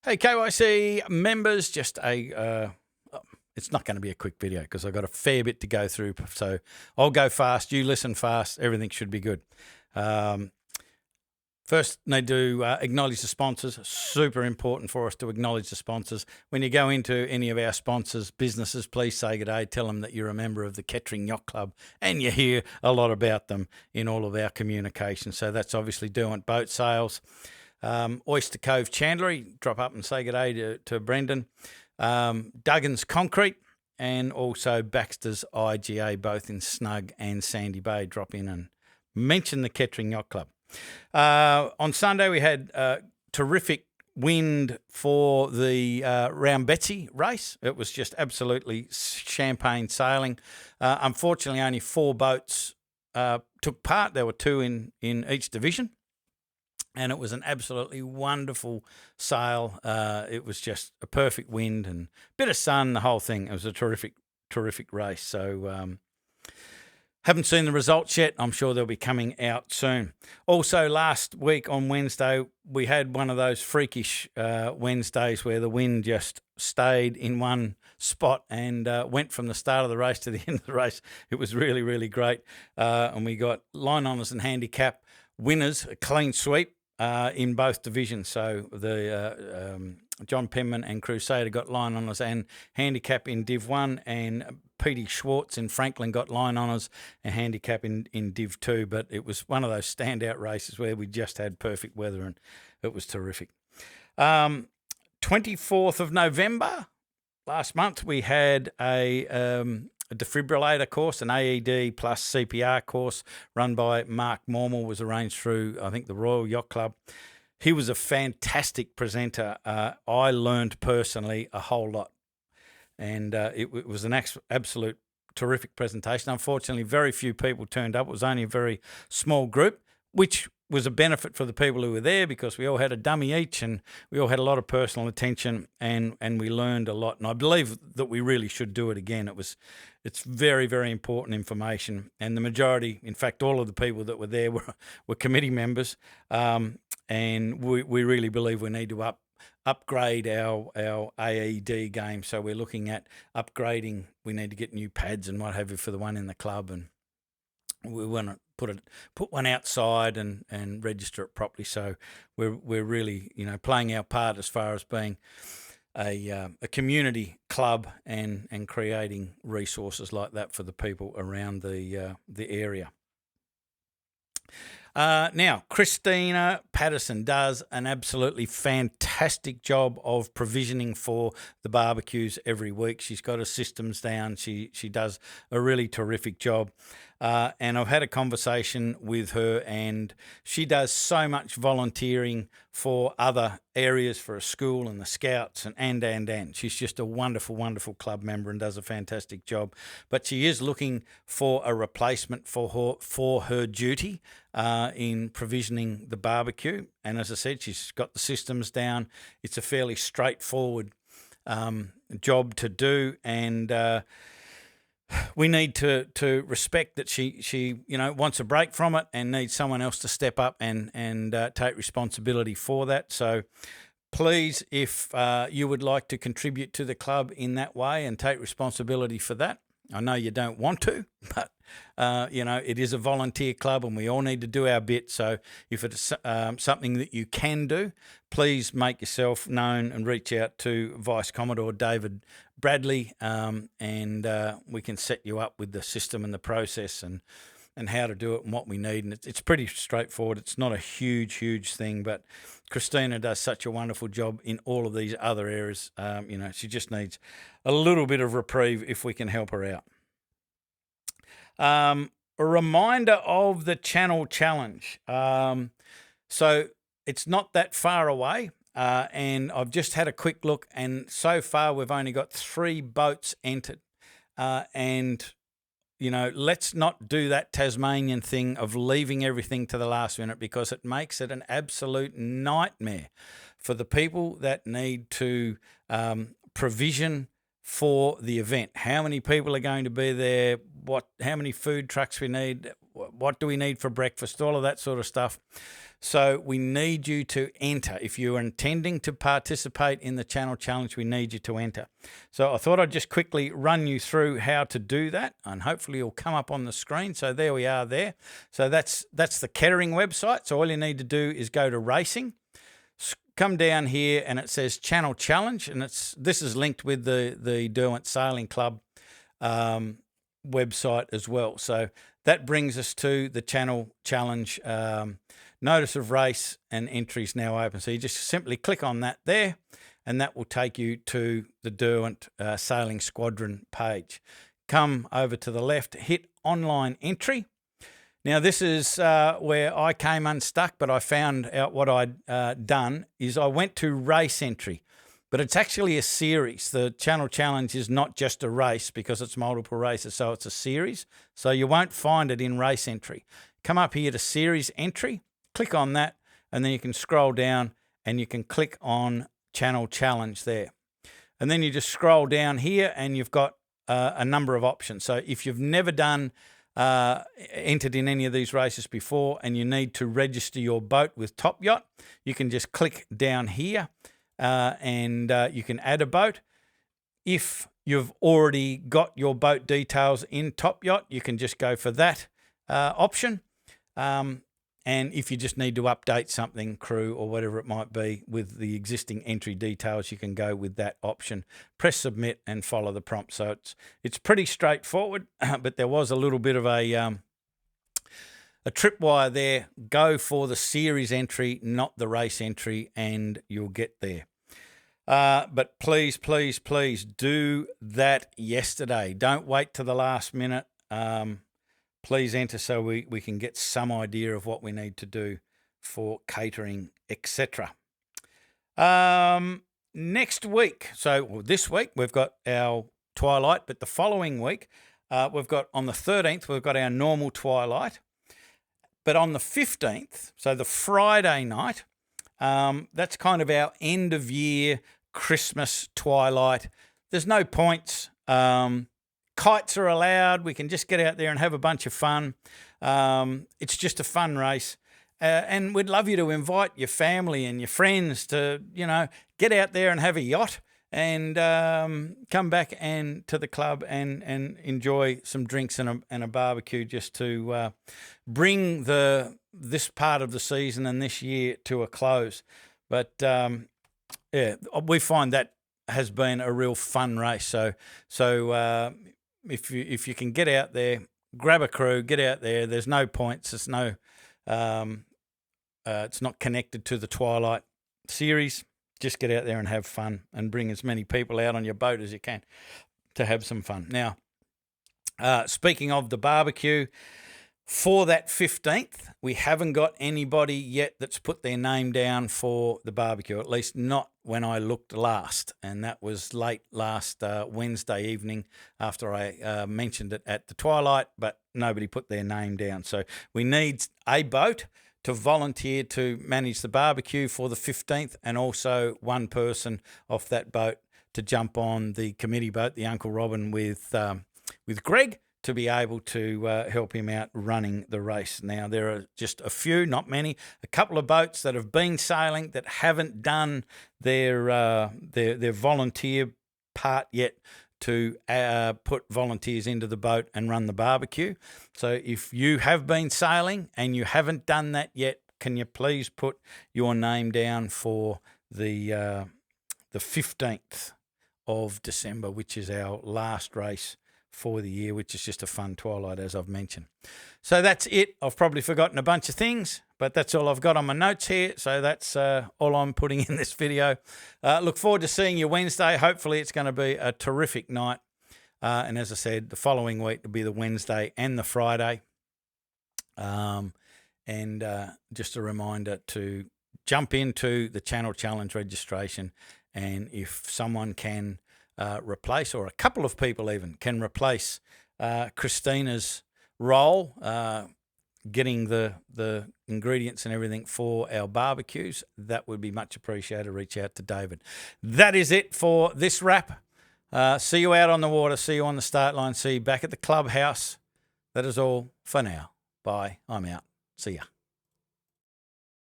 Hey, KYC members, it's not going to be a quick video because I've got a fair bit to go through. So I'll go fast, you listen fast, everything should be good. First, need to acknowledge the sponsors. Super important for us to acknowledge the sponsors. When you go into any of our sponsors' businesses, please say good day. Tell them that you're a member of the Kettering Yacht Club and you hear a lot about them in all of our communication. So that's obviously Derwent Boat Sales. Oyster Cove Chandlery, drop up and say good day to Brendan. Duggan's Concrete, and also Baxter's IGA, both in Snug and Sandy Bay. Drop in and mention the Kettering Yacht Club. On Sunday, we had terrific wind for the Round Betsy race. It was just absolutely champagne sailing. Unfortunately, only 4 boats took part. There were 2 in each division. And it was an absolutely wonderful sail. It was just a perfect wind and a bit of sun, the whole thing. It was a terrific race. So haven't seen the results yet. I'm sure they'll be coming out soon. Also, last week on Wednesday, we had one of those freakish Wednesdays where the wind just stayed in one spot and went from the start of the race to the end of the race. It was really, really great. And we got line honours and handicap winners, a clean sweep. In both divisions. So the John Penman and Crusader got line honours and handicap in Div 1, and Petey Schwartz in Franklin got line honours and handicap in Div 2. But it was one of those standout races where we just had perfect weather and it was terrific. 24th of November, last month, we had a defibrillator course, an AED plus CPR course run by Mark Mormel, was arranged through, I think, the Royal Yacht Club. He was a fantastic presenter. I learned personally a whole lot. And it was an absolute terrific presentation. Unfortunately, very few people turned up. It was only a very small group, which was a benefit for the people who were there because we all had a dummy each and we all had a lot of personal attention and we learned a lot. And I believe that we really should do it again. It's very, very important information. And the majority, in fact, all of the people that were there were committee members. And we really believe we need to upgrade our AED game. So we're looking at upgrading. We need to get new pads and what have you for the one in the club, and we want to put one outside and register it properly. So we're really playing our part as far as being a community club and creating resources like that for the people around the area. Now, Christina Patterson does an absolutely fantastic job of provisioning for the barbecues every week. She's got her systems down. She does a really terrific job. And I've had a conversation with her, and she does so much volunteering for other areas, for a school and the Scouts and. She's just a wonderful, wonderful club member and does a fantastic job. But she is looking for a replacement for her duty in provisioning the barbecue. And as I said, she's got the systems down. It's a fairly straightforward job to do, and we need to respect that she wants a break from it and needs someone else to step up and take responsibility for that. So please, if you would like to contribute to the club in that way and take responsibility for that, I know you don't want to, but it is a volunteer club and we all need to do our bit. So if it's something that you can do, please make yourself known and reach out to Vice Commodore David Bradley, and we can set you up with the system and the process and how to do it and what we need. And it's pretty straightforward. It's not a huge thing, but Christina does such a wonderful job in all of these other areas. She just needs a little bit of reprieve if we can help her out. A reminder of the Channel Challenge. So it's not that far away. And I've just had a quick look, and so far we've only got 3 boats entered. Let's not do that Tasmanian thing of leaving everything to the last minute, because it makes it an absolute nightmare for the people that need to provision for the event. How many people are going to be there? How many food trucks we need? what do we need for breakfast, all of that sort of stuff. So we need you to enter. If you are intending to participate in the Channel Challenge, we need you to enter. So I thought I'd just quickly run you through how to do that, and hopefully it'll come up on the screen. So there we are there. So that's the Kettering website. So all you need to do is go to racing, come down here, and it says Channel Challenge, and this is linked with the Derwent Sailing Club website as well. So that brings us to the Channel Challenge. Notice of race and entries now open. So you just simply click on that there, and that will take you to the Derwent Sailing Squadron page. Come over to the left, hit online entry. Now this is where I came unstuck, but I found out what I'd done is I went to race entry. But it's actually a series. The Channel Challenge is not just a race because it's multiple races, so it's a series. So you won't find it in race entry. Come up here to series entry, click on that, and then you can scroll down and you can click on Channel Challenge there. And then you just scroll down here and you've got a number of options. So if you've never entered in any of these races before and you need to register your boat with Top Yacht, you can just click down here. And you can add a boat. If you've already got your boat details in Top Yacht, you can just go for that option. And if you just need to update something, crew or whatever it might be with the existing entry details, you can go with that option. Press submit and follow the prompt. So it's pretty straightforward, but there was a little bit of a tripwire there. Go for the series entry, not the race entry, and you'll get there. But please, please, please do that yesterday. Don't wait to the last minute. Please enter so we can get some idea of what we need to do for catering, etc. Next week, this week, we've got our Twilight, but the following week, we've got on the 13th, we've got our normal Twilight. But on the 15th, so the Friday night, that's kind of our end of year Christmas Twilight. There's no points. Kites are allowed. We can just get out there and have a bunch of fun. It's just a fun race. And we'd love you to invite your family and your friends to, get out there and have a yacht and come back and to the club and enjoy some drinks and a barbecue just to bring this part of the season and this year to a close. But we find that has been a real fun race. So if you can get out there, grab a crew, get out there. There's no points. It's not connected to the Twilight series. Just get out there and have fun and bring as many people out on your boat as you can to have some fun. Now, speaking of the barbecue, for that 15th, we haven't got anybody yet that's put their name down for the barbecue, at least not when I looked last. And that was late last Wednesday evening after I mentioned it at the Twilight, but nobody put their name down. So we need a boat to volunteer to manage the barbecue for the 15th, and also one person off that boat to jump on the committee boat, the Uncle Robin, with Greg, to be able to help him out running the race. Now, there are just a few, not many, a couple of boats that have been sailing that haven't done their volunteer part yet to put volunteers into the boat and run the barbecue. So if you have been sailing and you haven't done that yet, can you please put your name down for the 15th of December, which is our last race for the year, which is just a fun Twilight, as I've mentioned. So that's it. I've probably forgotten a bunch of things, but that's all I've got on my notes here. So that's all I'm putting in this video. Look forward to seeing you Wednesday. Hopefully it's going to be a terrific night. And as I said, the following week will be the Wednesday and the Friday. And just a reminder to jump into the Channel Challenge registration. And if someone can replace, or a couple of people even can replace Christina's role, getting the ingredients and everything for our barbecues, that would be much appreciated. Reach out to David. That is it for this wrap. See you out on the water. See you on the start line. See you back at the clubhouse. That is all for now. Bye. I'm out. See ya.